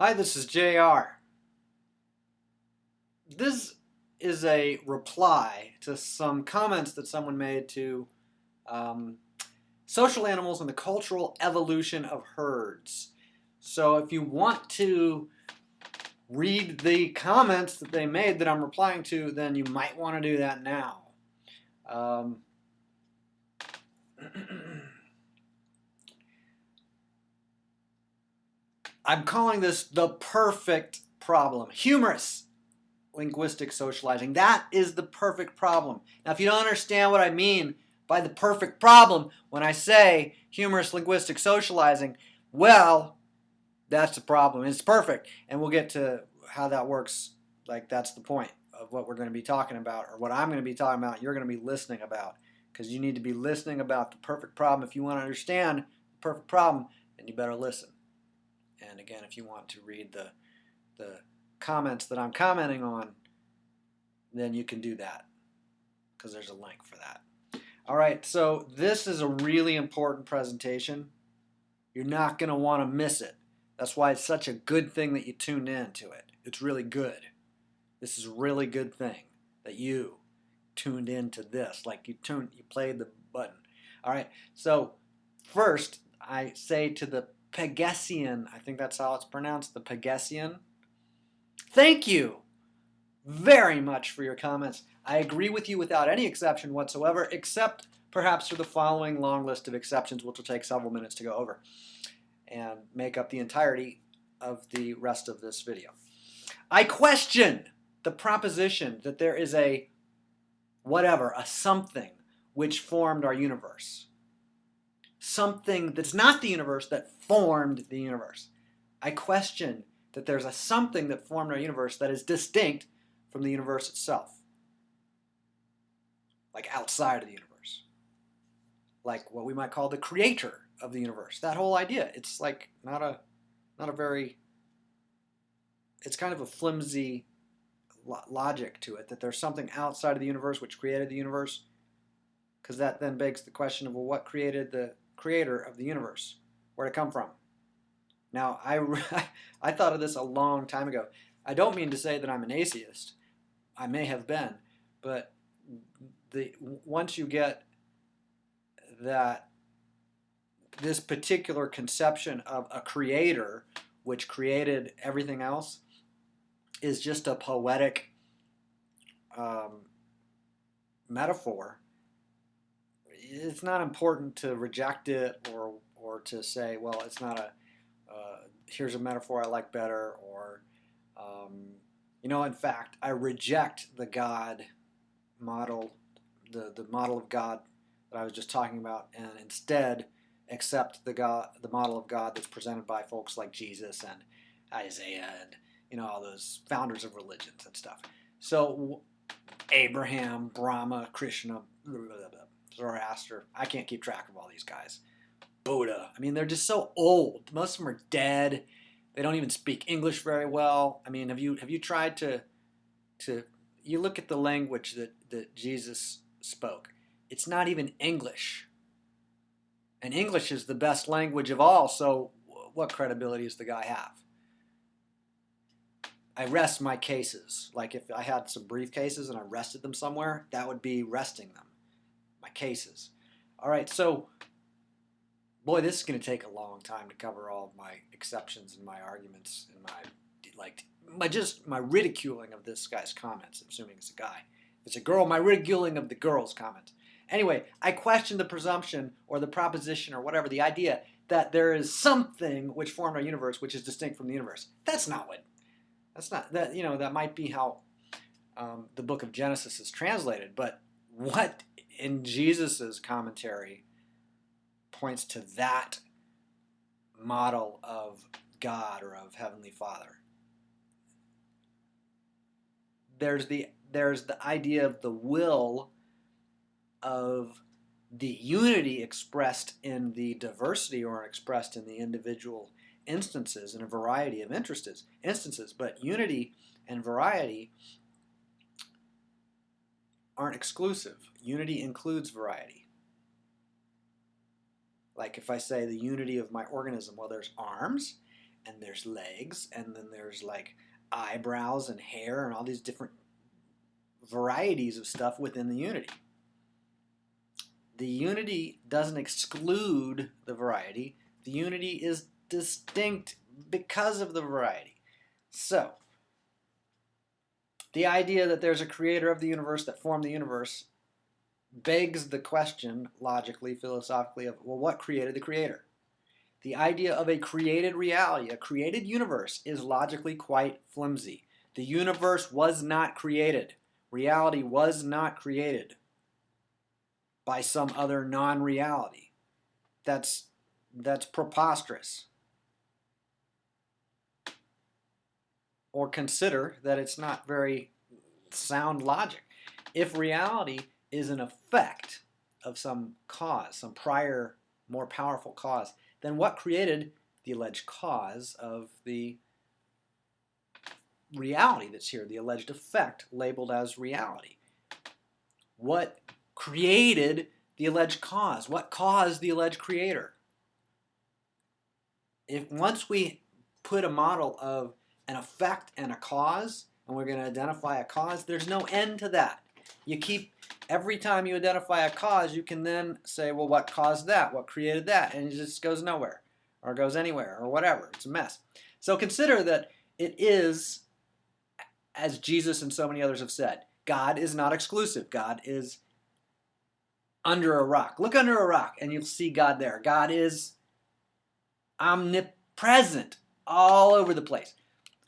Hi, this is JR. This is a reply to some comments that someone made to um, social animals and the cultural evolution of herds. So if you want to read the comments that they made that I'm replying to, then you might want to do that now. Um, I'm calling this the perfect problem. Humorous linguistic socializing. That is the perfect problem. Now, if you don't understand what I mean by the perfect problem when I say humorous linguistic socializing, well, that's the problem. It's perfect. And we'll get to how that works. Like, that's the point of what we're going to be talking about, or what I'm going to be talking about, you're going to be listening about. Because you need to be listening about the perfect problem. If you want to understand the perfect problem, then you better listen. And again, if you want to read the comments that I'm commenting on, then you can do that because there's a link for that. All right, so this is a really important presentation. You're not going to want to miss it. That's why it's such a good thing that you tuned in to it. It's really good. This is a really good thing that you tuned into this, like you played the button. All right, so first I say to the Pegasian, I think that's how it's pronounced, the Pegasian, thank you very much for your comments. I agree with you without any exception whatsoever, except perhaps for the following long list of exceptions, which will take several minutes to go over and make up the entirety of the rest of this video. I question the proposition that there is a whatever, a something which formed our universe. Something that's not the universe that formed the universe. I question that there's a something that formed our universe that is distinct from the universe itself. Like outside of the universe. Like what we might call the creator of the universe. That whole idea. It's like not a very, it's kind of a flimsy logic to it, that there's something outside of the universe which created the universe. Because that then begs the question of, well, what created the creator of the universe? Where'd it come from? Now, I thought of this a long time ago. I don't mean to say that I'm an atheist. I may have been, but once you get that this particular conception of a creator which created everything else is just a poetic metaphor, it's not important to reject it or to say, well, it's not a here's a metaphor I like better, or in fact, I reject the God model, the model of God that I was just talking about, and instead accept the model of God that's presented by folks like Jesus and Isaiah and all those founders of religions and stuff. So Abraham, Brahma, Krishna, Zoroaster, I can't keep track of all these guys. Buddha. I mean, they're just so old. Most of them are dead. They don't even speak English very well. I mean, have you tried to you look at the language that Jesus spoke? It's not even English. And English is the best language of all, so what credibility does the guy have? I rest my cases. Like if I had some briefcases and I rested them somewhere, that would be resting them. My cases. All right, so boy, this is going to take a long time to cover all of my exceptions and my arguments and my ridiculing of this guy's comments, assuming it's a guy. If it's a girl, my ridiculing of the girl's comments. Anyway, I question the presumption or the proposition or whatever, the idea that there is something which formed our universe which is distinct from the universe. That's not that, that might be how the book of Genesis is translated, but what in Jesus's commentary points to that model of God or of Heavenly Father? There's the idea of the will of the unity expressed in the diversity or expressed in the individual instances in a variety of instances, but unity and variety aren't exclusive. Unity includes variety. Like if I say the unity of my organism, well, there's arms and there's legs, and then there's like eyebrows and hair and all these different varieties of stuff within the unity. The unity doesn't exclude the variety. The unity is distinct because of the variety. So, the idea that there's a creator of the universe that formed the universe begs the question, logically, philosophically, of, well, what created the creator? The idea of a created reality, a created universe, is logically quite flimsy. The universe was not created. Reality was not created by some other non-reality. That's preposterous. Or consider that it's not very sound logic. If reality is an effect of some cause, some prior, more powerful cause, then what created the alleged cause of the reality that's here, the alleged effect labeled as reality? What created the alleged cause? What caused the alleged creator? If once we put a model of an effect and a cause, and we're going to identify a cause, there's no end to that. You keep, every time you identify a cause, you can then say, well, what caused that? What created that? And it just goes nowhere, or goes anywhere, or whatever. It's a mess. So consider that it is, as Jesus and so many others have said, God is not exclusive. God is under a rock. Look under a rock, and you'll see God there. God is omnipresent all over the place.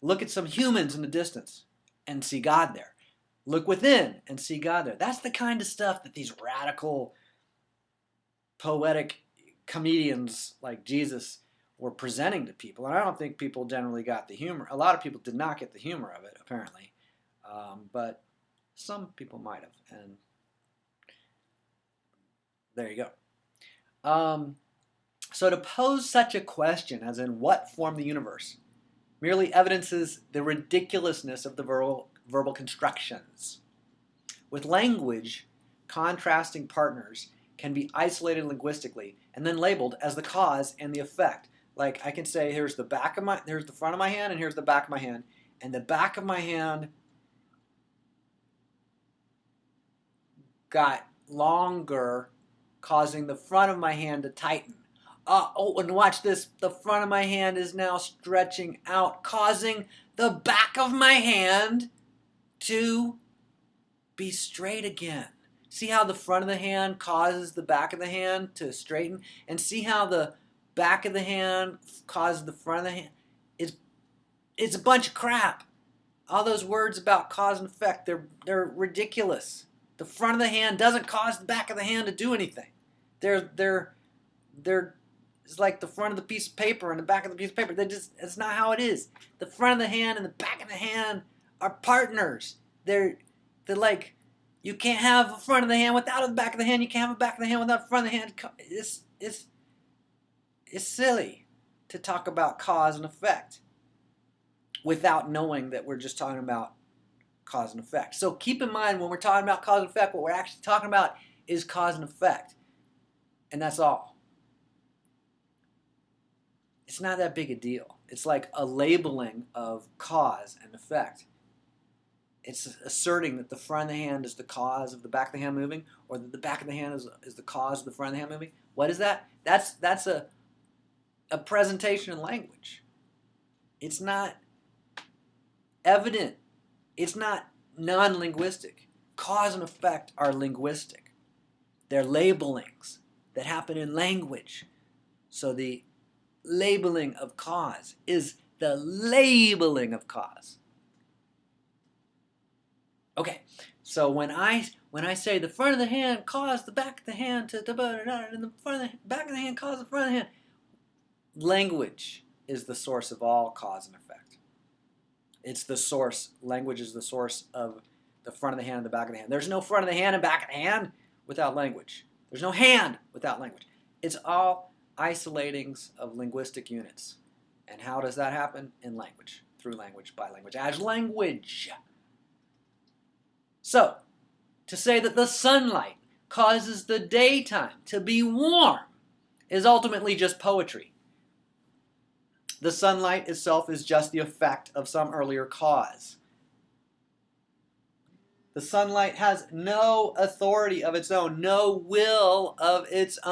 Look at some humans in the distance and see God there. Look within and see God there. That's the kind of stuff that these radical, poetic comedians like Jesus were presenting to people. And I don't think people generally got the humor. A lot of people did not get the humor of it, apparently. But some people might have. And there you go. So to pose such a question as in what formed the universe merely evidences the ridiculousness of the verbal constructions. With language, contrasting partners can be isolated linguistically and then labeled as the cause and the effect. Like I can say, here's the front of my hand, and here's the back of my hand, and the back of my hand got longer, causing the front of my hand to tighten. And watch this. The front of my hand is now stretching out, causing the back of my hand to be straight again. See how the front of the hand causes the back of the hand to straighten? And see how the back of the hand causes the front of the hand? It's a bunch of crap. All those words about cause and effect, they're ridiculous. The front of the hand doesn't cause the back of the hand to do anything. They're it's like the front of the piece of paper and the back of the piece of paper. It's not how it is. The front of the hand and the back of the hand are partners. They're like, you can't have a front of the hand without the back of the hand. You can't have a back of the hand without the front of the hand. It's silly to talk about cause and effect without knowing that we're just talking about cause and effect. So keep in mind, when we're talking about cause and effect, what we're actually talking about is cause and effect. And that's all. It's not that big a deal. It's like a labeling of cause and effect. It's asserting that the front of the hand is the cause of the back of the hand moving, or that the back of the hand is the cause of the front of the hand moving. What is that? That's a presentation in language. It's not evident. It's not non-linguistic. Cause and effect are linguistic. They're labelings that happen in language. So the labeling of cause is the labeling of cause. Okay, so when I say the front of the hand caused the back of the hand to and the front of the back of the hand caused the front of the hand, language is the source of all cause and effect. It's the source. Language is the source of the front of the hand and the back of the hand. There's no front of the hand and back of the hand without language. There's no hand without language. It's all isolatings of linguistic units. And how does that happen? In language, through language, by language, as language. So, to say that the sunlight causes the daytime to be warm is ultimately just poetry. The sunlight itself is just the effect of some earlier cause. The sunlight has no authority of its own, no will of its own.